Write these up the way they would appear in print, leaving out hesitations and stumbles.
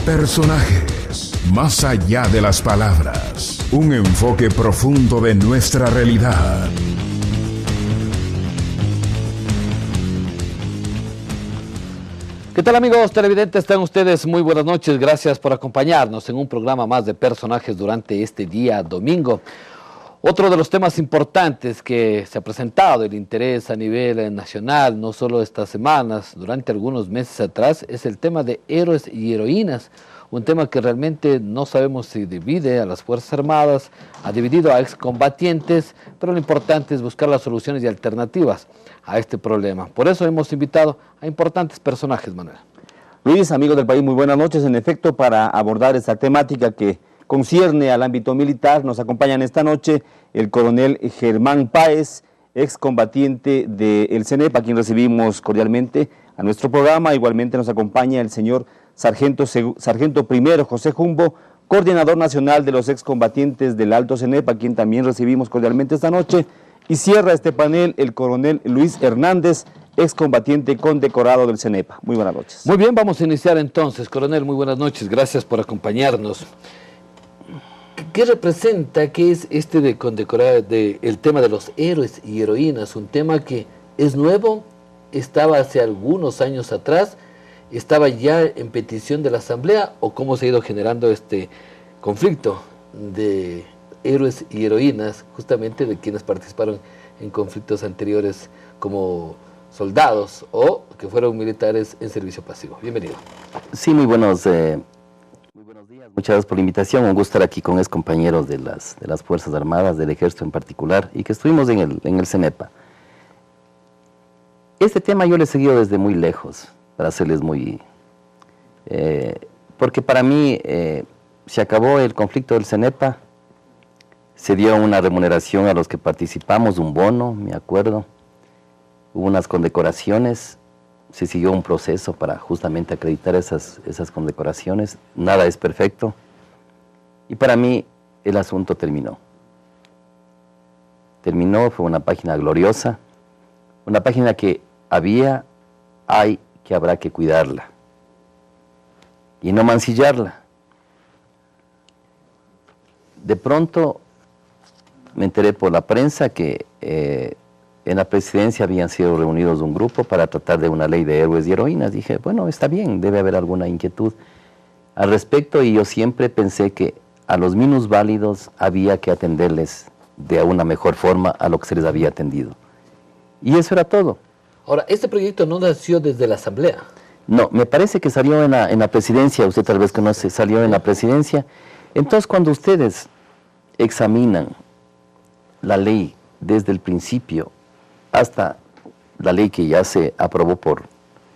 Personajes, más allá de las palabras, un enfoque profundo de nuestra realidad. ¿Qué tal, amigos televidentes? Están ustedes muy buenas noches. Gracias por acompañarnos en un programa más de Personajes durante este día domingo. Otro de los temas importantes que se ha presentado el interés a nivel nacional, no solo estas semanas, durante algunos meses atrás, es el tema de héroes y heroínas. Un tema que realmente no sabemos si divide a las Fuerzas Armadas, ha dividido a excombatientes, pero lo importante es buscar las soluciones y alternativas a este problema. Por eso hemos invitado a importantes personajes, Manuel. Luis, amigos del país, muy buenas noches. En efecto, para abordar esta temática que concierne al ámbito militar, nos acompañan esta noche el coronel Germán Páez, excombatiente del CENEP, a quien recibimos cordialmente a nuestro programa. Igualmente nos acompaña el señor Sargento Primero José Jumbo, coordinador nacional de los excombatientes del Alto CENEP, a quien también recibimos cordialmente esta noche. Y cierra este panel el coronel Luis Hernández, excombatiente condecorado del CENEP. Muy buenas noches. Muy bien, vamos a iniciar entonces. Coronel, muy buenas noches, gracias por acompañarnos. ¿Qué representa, qué es este de condecorar, el tema de los héroes y heroínas? Un tema que es nuevo, estaba hace algunos años atrás, estaba ya en petición de la Asamblea, o cómo se ha ido generando este conflicto de héroes y heroínas, justamente de quienes participaron en conflictos anteriores como soldados o que fueron militares en servicio pasivo. Bienvenido. Sí, muy buenos días. Muchas gracias por la invitación. Un gusto estar aquí con compañeros de las Fuerzas Armadas, del Ejército en particular, y que estuvimos en el CENEPA. Este tema yo lo he seguido desde muy lejos, para serles muy... porque para mí se acabó el conflicto del CENEPA, se dio una remuneración a los que participamos, un bono, me acuerdo, hubo unas condecoraciones, se siguió un proceso para justamente acreditar esas condecoraciones, nada es perfecto, y para mí el asunto terminó. Terminó, fue una página gloriosa, una página que hay, que habrá que cuidarla, y no mancillarla. De pronto me enteré por la prensa que en la presidencia habían sido reunidos un grupo para tratar de una ley de héroes y heroínas. Dije, bueno, está bien, debe haber alguna inquietud al respecto, y yo siempre pensé que a los minusválidos había que atenderles de una mejor forma a lo que se les había atendido. Y eso era todo. Ahora, ¿este proyecto no nació desde la Asamblea? No, me parece que salió en la presidencia, usted tal vez conoce, salió en la presidencia. Entonces, cuando ustedes examinan la ley desde el principio hasta la ley que ya se aprobó por el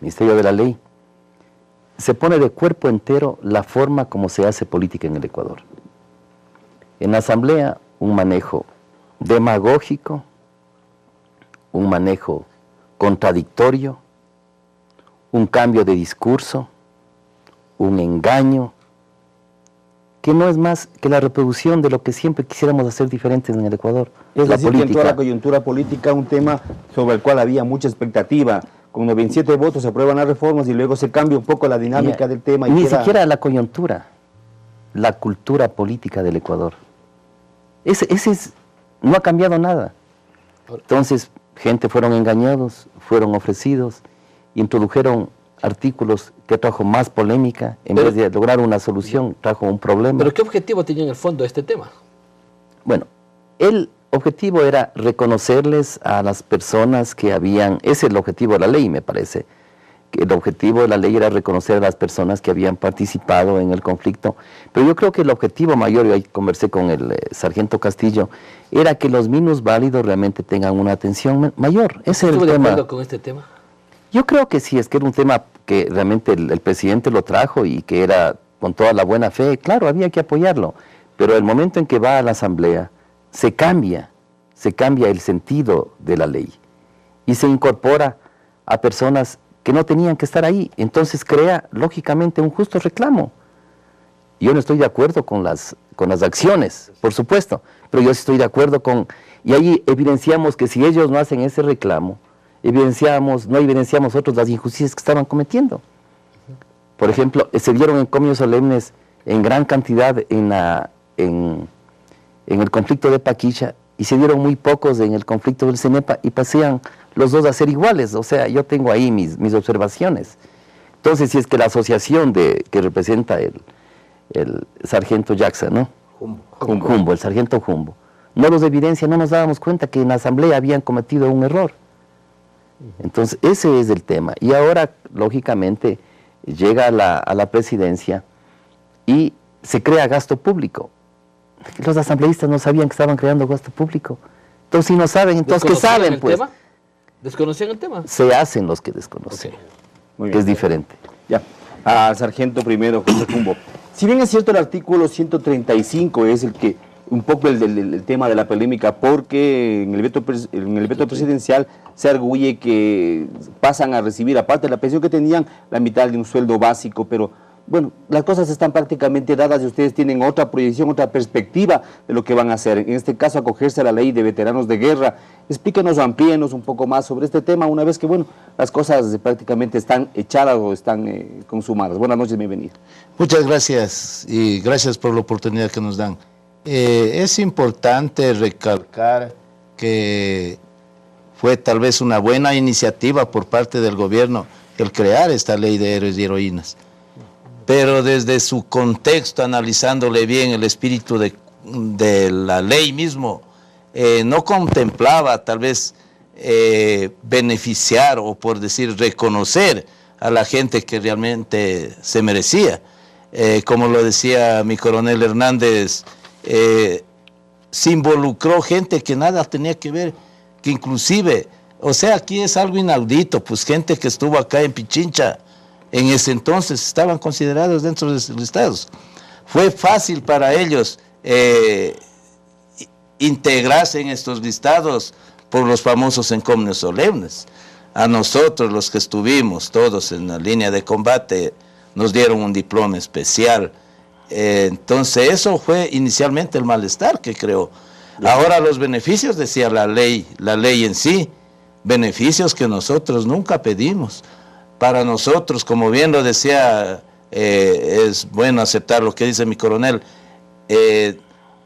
Ministerio de la Ley, se pone de cuerpo entero la forma como se hace política en el Ecuador. En la Asamblea, un manejo demagógico, un manejo contradictorio, un cambio de discurso, un engaño, que no es más que la reproducción de lo que siempre quisiéramos hacer diferentes en el Ecuador. Es decir, que en toda la coyuntura política, un tema sobre el cual había mucha expectativa, con 97 votos se aprueban las reformas y luego se cambia un poco la dinámica del tema. Ni siquiera la coyuntura, la cultura política del Ecuador. No ha cambiado nada. Entonces, gente fueron engañados, fueron ofrecidos, introdujeron artículos que trajo más polémica, en vez de lograr una solución, trajo un problema. ¿Pero qué objetivo tenía en el fondo este tema? Bueno, el objetivo era reconocerles a las personas que habían, ese es el objetivo de la ley, me parece, que el objetivo de la ley era reconocer a las personas que habían participado en el conflicto, pero yo creo que el objetivo mayor, y ahí conversé con el sargento Castillo, era que los minusválidos realmente tengan una atención mayor. Ese es el tema. ¿Estuvo de acuerdo con este tema? Yo creo que sí, es que era un tema que realmente el presidente lo trajo y que era con toda la buena fe. Claro, había que apoyarlo, pero el momento en que va a la Asamblea se cambia el sentido de la ley y se incorpora a personas que no tenían que estar ahí. Entonces crea lógicamente un justo reclamo. Yo no estoy de acuerdo con las acciones, por supuesto, pero yo sí estoy de acuerdo con... Y ahí evidenciamos que si ellos no hacen ese reclamo, no evidenciamos nosotros las injusticias que estaban cometiendo. Por ejemplo, se dieron encomios solemnes en gran cantidad en el conflicto de Paquicha, y se dieron muy pocos en el conflicto del Cenepa, y pasean los dos a ser iguales. O sea, yo tengo ahí mis observaciones. Entonces, si es que la asociación que representa el sargento Jackson, ¿no? Jumbo, el sargento Jumbo, no los evidencia, no nos dábamos cuenta que en la asamblea habían cometido un error. Entonces, ese es el tema. Y ahora, lógicamente, llega a la presidencia y se crea gasto público. Los asambleístas no sabían que estaban creando gasto público. Entonces, si no saben, entonces, ¿qué saben? Pues, ¿desconocían el tema? se hacen los que desconocen, que es diferente. Ya, al sargento primero, José Jumbo. Si bien es cierto, el artículo 135 es el que, un poco el tema de la polémica, porque en el veto presidencial se arguye que pasan a recibir, aparte de la pensión que tenían, la mitad de un sueldo básico, pero bueno, las cosas están prácticamente dadas y ustedes tienen otra proyección, otra perspectiva de lo que van a hacer. En este caso, acogerse a la ley de veteranos de guerra. Explíquenos o amplíenos un poco más sobre este tema, una vez que, bueno, las cosas prácticamente están echadas o están consumadas. Buenas noches, bienvenido. Muchas gracias y gracias por la oportunidad que nos dan. Es importante recalcar que fue tal vez una buena iniciativa por parte del gobierno el crear esta ley de héroes y heroínas. Pero desde su contexto, analizándole bien el espíritu de la ley mismo, no contemplaba tal vez beneficiar o, por decir, reconocer a la gente que realmente se merecía. Como lo decía mi coronel Hernández, se involucró gente que nada tenía que ver, que inclusive, o sea, aquí es algo inaudito, pues gente que estuvo acá en Pichincha, en ese entonces estaban considerados dentro de los listados. Fue fácil para ellos integrarse en estos listados por los famosos encomios solemnes. A nosotros, los que estuvimos todos en la línea de combate, nos dieron un diploma especial. Entonces eso fue inicialmente el malestar que creó. Ahora los beneficios, decía la ley en sí, beneficios que nosotros nunca pedimos. Para nosotros, como bien lo decía, es bueno aceptar lo que dice mi coronel,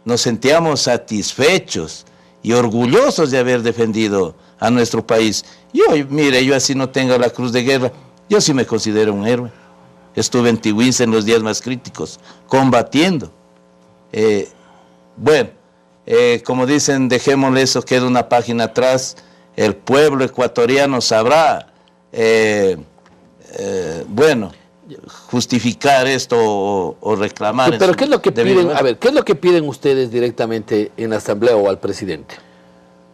nos sentíamos satisfechos y orgullosos de haber defendido a nuestro país. Mire, yo así no tengo la cruz de guerra, yo sí me considero un héroe. Estuve en Tihuinza en los días más críticos, combatiendo. Como dicen, dejémosle eso, queda una página atrás, el pueblo ecuatoriano sabrá justificar esto o reclamar. Pero ¿qué es lo que piden? A ver, ¿qué es lo que piden ustedes directamente en la asamblea o al presidente?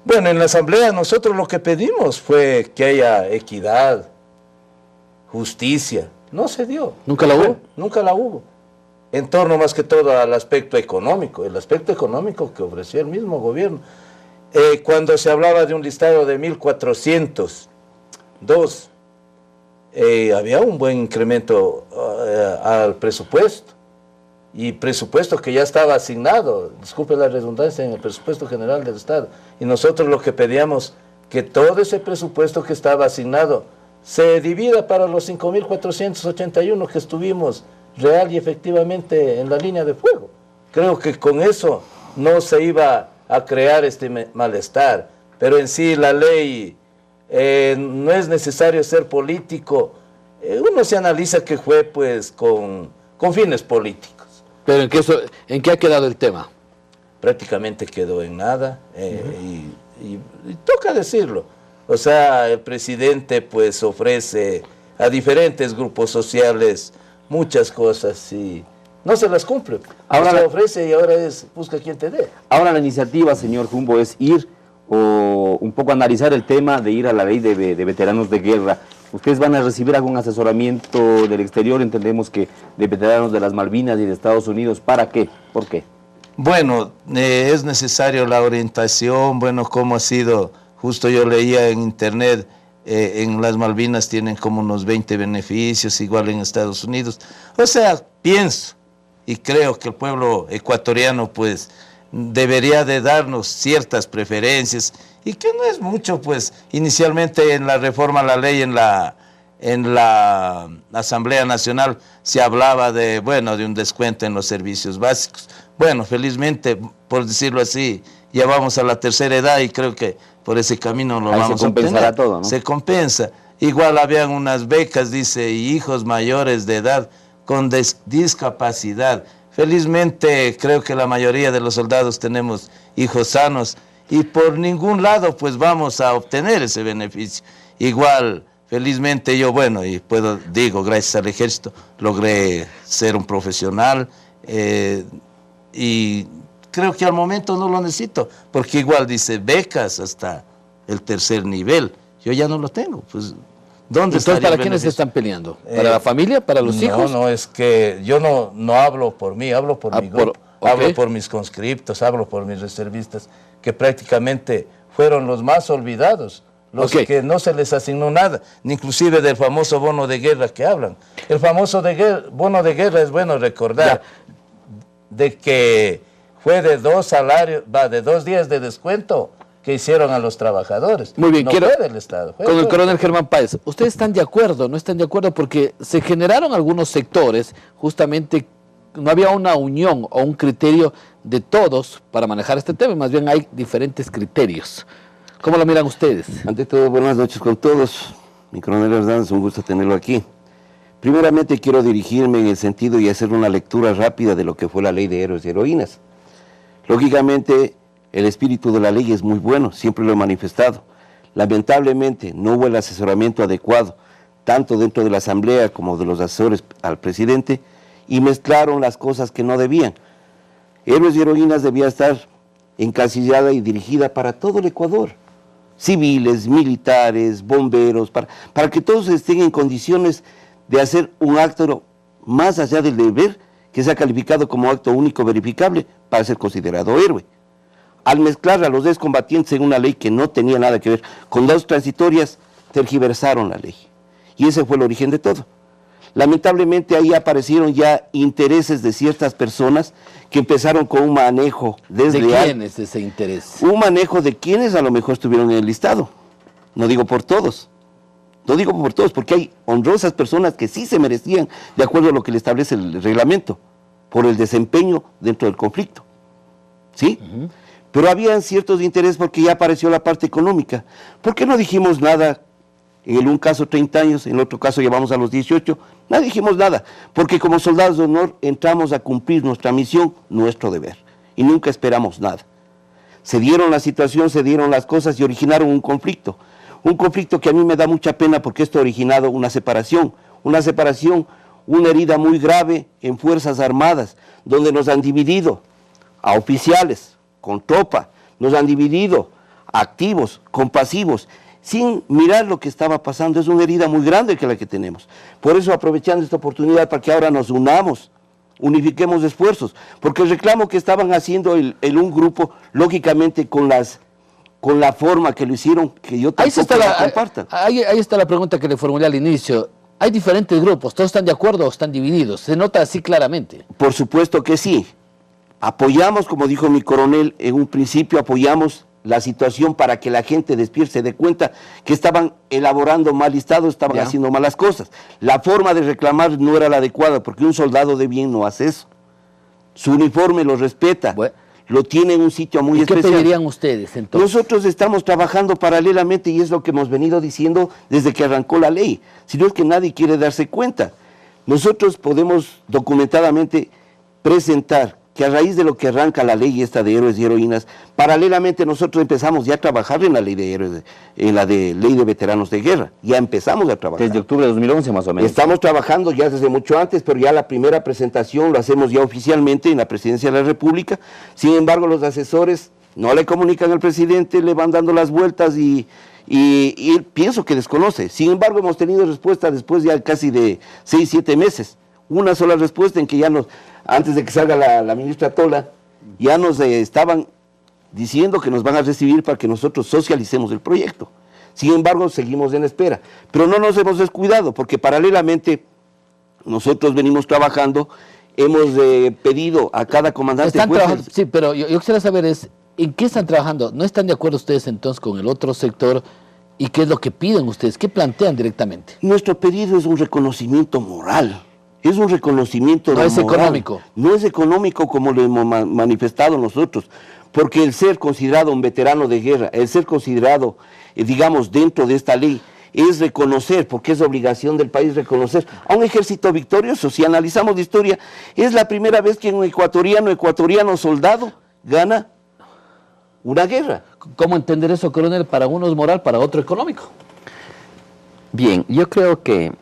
Bueno, en la asamblea nosotros lo que pedimos fue que haya equidad, justicia. No se dio. ¿Nunca la hubo? Nunca la hubo. En torno más que todo al aspecto económico, el aspecto económico que ofreció el mismo gobierno. Cuando se hablaba de un listado de 1.402, había un buen incremento al presupuesto, y presupuesto que ya estaba asignado, disculpe la redundancia, en el presupuesto general del Estado, y nosotros lo que pedíamos, que todo ese presupuesto que estaba asignado se divida para los 5.481 que estuvimos real y efectivamente en la línea de fuego. Creo que con eso no se iba a crear este malestar, pero en sí la ley, no es necesario ser político, uno se analiza que fue pues con fines políticos. Pero ¿en qué ha quedado el tema? Prácticamente quedó en nada, y toca decirlo. O sea, el presidente pues ofrece a diferentes grupos sociales muchas cosas y no se las cumple. Ahora se ofrece y ahora busca quien te dé. Ahora la iniciativa, señor Jumbo, es ir o un poco analizar el tema de ir a la ley de veteranos de guerra. ¿Ustedes van a recibir algún asesoramiento del exterior? Entendemos que de veteranos de las Malvinas y de Estados Unidos. ¿Para qué? ¿Por qué? Bueno, es necesario la orientación, bueno, cómo ha sido, justo yo leía en internet, en las Malvinas tienen como unos 20 beneficios, igual en Estados Unidos. O sea, pienso y creo que el pueblo ecuatoriano pues debería de darnos ciertas preferencias, y que no es mucho, pues inicialmente en la reforma a la ley, en la en la Asamblea Nacional se hablaba de, bueno, de un descuento en los servicios básicos. Bueno, felizmente, por decirlo así, ya vamos a la tercera edad y creo que por ese camino lo vamos a obtener. Todo, ¿no? Se compensa. Igual habían unas becas, dice, y hijos mayores de edad con discapacidad. Felizmente, creo que la mayoría de los soldados tenemos hijos sanos y por ningún lado pues vamos a obtener ese beneficio. Igual, felizmente yo, bueno, y digo, gracias al ejército, logré ser un profesional y creo que al momento no lo necesito, porque igual dice becas hasta el tercer nivel, yo ya no lo tengo, pues ¿dónde entonces para quiénes están peleando? ¿Para la familia? ¿Para los hijos? No, es que yo no hablo por mí, hablo por mi grupo, hablo por mis conscriptos, hablo por mis reservistas, que prácticamente fueron los más olvidados, los que no se les asignó nada, ni inclusive del famoso bono de guerra que hablan. El famoso bono de guerra es bueno recordar de que fue de 2 salarios, de 2 días de descuento que hicieron a los trabajadores. Muy bien, no fue del Estado. Con el coronel Germán Páez, ¿ustedes están de acuerdo? ¿No están de acuerdo? Porque se generaron algunos sectores, justamente no había una unión o un criterio de todos para manejar este tema, más bien hay diferentes criterios. ¿Cómo lo miran ustedes? Ante todo, buenas noches con todos. Mi coronel Hernández, un gusto tenerlo aquí. Primeramente quiero dirigirme en el sentido y hacer una lectura rápida de lo que fue la ley de héroes y heroínas. Lógicamente, el espíritu de la ley es muy bueno, siempre lo he manifestado. Lamentablemente, no hubo el asesoramiento adecuado, tanto dentro de la Asamblea como de los asesores al presidente, y mezclaron las cosas que no debían. Héroes y heroínas debía estar encasillada y dirigida para todo el Ecuador. Civiles, militares, bomberos, para que todos estén en condiciones de hacer un acto más allá del deber, que sea calificado como acto único verificable para ser considerado héroe. Al mezclar a los excombatientes en una ley que no tenía nada que ver con 2 transitorias, tergiversaron la ley. Y ese fue el origen de todo. Lamentablemente ahí aparecieron ya intereses de ciertas personas que empezaron con un manejo desleal. ¿De quién es ese interés? Un manejo de quienes a lo mejor estuvieron en el listado. No digo por todos. No digo por todos, porque hay honrosas personas que sí se merecían, de acuerdo a lo que le establece el reglamento, por el desempeño dentro del conflicto. ¿Sí? Pero habían ciertos intereses porque ya apareció la parte económica. ¿Por qué no dijimos nada? En un caso 30 años, en el otro caso llevamos a los 18, no dijimos nada, porque como soldados de honor entramos a cumplir nuestra misión, nuestro deber, y nunca esperamos nada. Se dieron la situación, se dieron las cosas y originaron un conflicto que a mí me da mucha pena porque esto ha originado una separación, una herida muy grave en Fuerzas Armadas, donde nos han dividido a oficiales con tropa, nos han dividido a activos con pasivos, sin mirar lo que estaba pasando. Es una herida muy grande que la que tenemos. Por eso, aprovechando esta oportunidad para que ahora nos unamos, unifiquemos esfuerzos, porque el reclamo que estaban haciendo un grupo, lógicamente con la forma que lo hicieron, que yo tampoco la compartan. Ahí está la pregunta que le formulé al inicio. Hay diferentes grupos, ¿todos están de acuerdo o están divididos? Se nota así claramente. Por supuesto que sí. Apoyamos, como dijo mi coronel, en un principio apoyamos la situación para que la gente despierte, se dé cuenta que estaban elaborando mal listado, estaban haciendo malas cosas. La forma de reclamar no era la adecuada, porque un soldado de bien no hace eso. Su uniforme lo respeta, lo tiene en un sitio muy especial. ¿Qué pedirían ustedes entonces? Nosotros estamos trabajando paralelamente y es lo que hemos venido diciendo desde que arrancó la ley, si no es que nadie quiere darse cuenta. Nosotros podemos documentadamente presentar que a raíz de lo que arranca la ley esta de héroes y heroínas, paralelamente nosotros empezamos ya a trabajar en la ley de héroes, en la de ley de veteranos de guerra, ya empezamos a trabajar. Desde octubre de 2011 más o menos. Estamos trabajando ya desde mucho antes, pero ya la primera presentación lo hacemos ya oficialmente en la Presidencia de la República. Sin embargo, los asesores no le comunican al presidente, le van dando las vueltas y él pienso que desconoce. Sin embargo, hemos tenido respuesta después ya casi de 6, 7 meses. Una sola respuesta en que ya antes de que salga la ministra Tola, ya nos estaban diciendo que nos van a recibir para que nosotros socialicemos el proyecto. Sin embargo, seguimos en espera. Pero no nos hemos descuidado, porque paralelamente nosotros venimos trabajando, hemos pedido a cada comandante... Sí, pero yo quisiera saber ¿en qué están trabajando? ¿No están de acuerdo ustedes entonces con el otro sector ¿Y qué es lo que piden ustedes? ¿Qué plantean directamente? Nuestro pedido es un reconocimiento moral. Es un reconocimiento No es moral. económico. No es económico como lo hemos manifestado nosotros. Porque el ser considerado un veterano de guerra, el ser considerado, digamos, dentro de esta ley, es reconocer, porque es obligación del país reconocer a un ejército victorioso. Si analizamos la historia, es la primera vez que un ecuatoriano soldado gana una guerra. ¿Cómo entender eso, coronel? Para uno es moral, para otro económico. Bien, yo creo que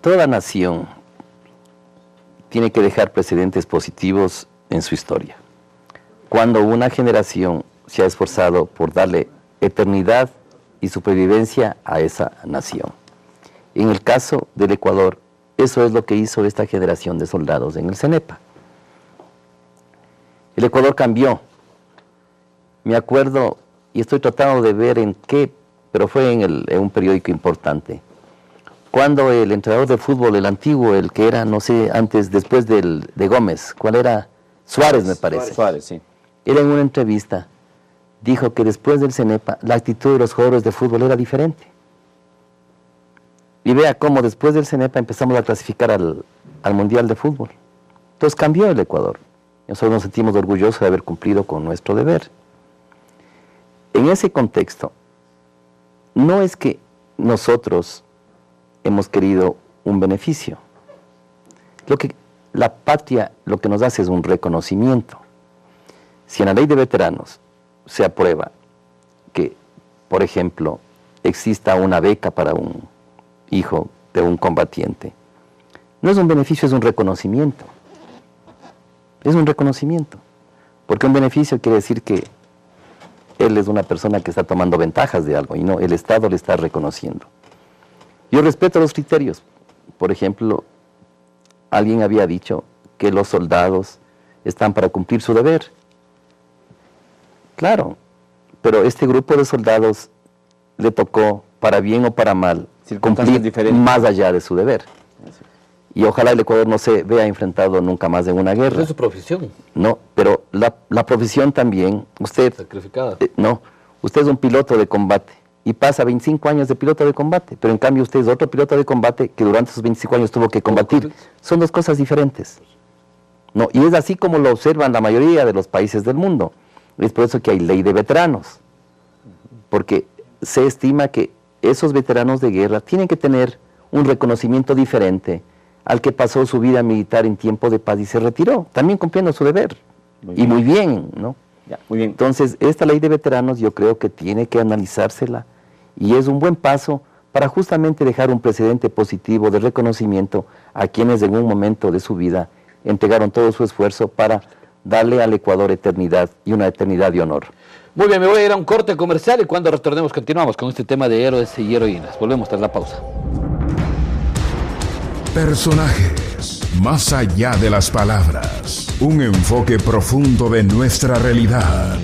toda nación tiene que dejar precedentes positivos en su historia. Cuando una generación se ha esforzado por darle eternidad y supervivencia a esa nación. En el caso del Ecuador, eso es lo que hizo esta generación de soldados en el CENEPA. El Ecuador cambió. Me acuerdo, y estoy tratando de ver en qué, pero fue en un periódico importante, cuando el entrenador de fútbol, el antiguo, el que era, no sé, antes, después de Gómez, ¿cuál era? Suárez, me parece. Suárez, sí. Era en una entrevista, dijo que después del CENEPA, la actitud de los jugadores de fútbol era diferente. Y vea cómo después del CENEPA empezamos a clasificar al Mundial de Fútbol. Entonces cambió el Ecuador. Nosotros nos sentimos orgullosos de haber cumplido con nuestro deber. En ese contexto, no es que nosotros hemos querido un beneficio. La patria lo que nos hace es un reconocimiento. Si en la ley de veteranos se aprueba que, por ejemplo, exista una beca para un hijo de un combatiente, no es un beneficio, es un reconocimiento. Es un reconocimiento. Porque un beneficio quiere decir que él es una persona que está tomando ventajas de algo y no, el Estado le está reconociendo. Yo respeto los criterios. Por ejemplo, alguien había dicho que los soldados están para cumplir su deber. Claro, pero este grupo de soldados le tocó, para bien o para mal, cumplir más allá de su deber. Y ojalá el Ecuador no se vea enfrentado nunca más en una guerra. Es su profesión. No, pero la profesión también, usted... Sacrificada. No, usted es un piloto de combate y pasa 25 años de piloto de combate, pero en cambio usted es otro piloto de combate que durante esos 25 años tuvo que combatir. Son dos cosas diferentes. No, y es así como lo observan la mayoría de los países del mundo. Es por eso que hay ley de veteranos, porque se estima que esos veteranos de guerra tienen que tener un reconocimiento diferente al que pasó su vida militar en tiempo de paz y se retiró, también cumpliendo su deber. Muy bien, ¿no? Ya, muy bien. Entonces, esta ley de veteranos yo creo que tiene que analizársela y es un buen paso para justamente dejar un precedente positivo de reconocimiento a quienes en un momento de su vida entregaron todo su esfuerzo para darle al Ecuador eternidad y una eternidad de honor. Muy bien, me voy a ir a un corte comercial y cuando retornemos continuamos con este tema de héroes y heroínas. Volvemos tras la pausa. Personajes, más allá de las palabras. Un enfoque profundo de nuestra realidad.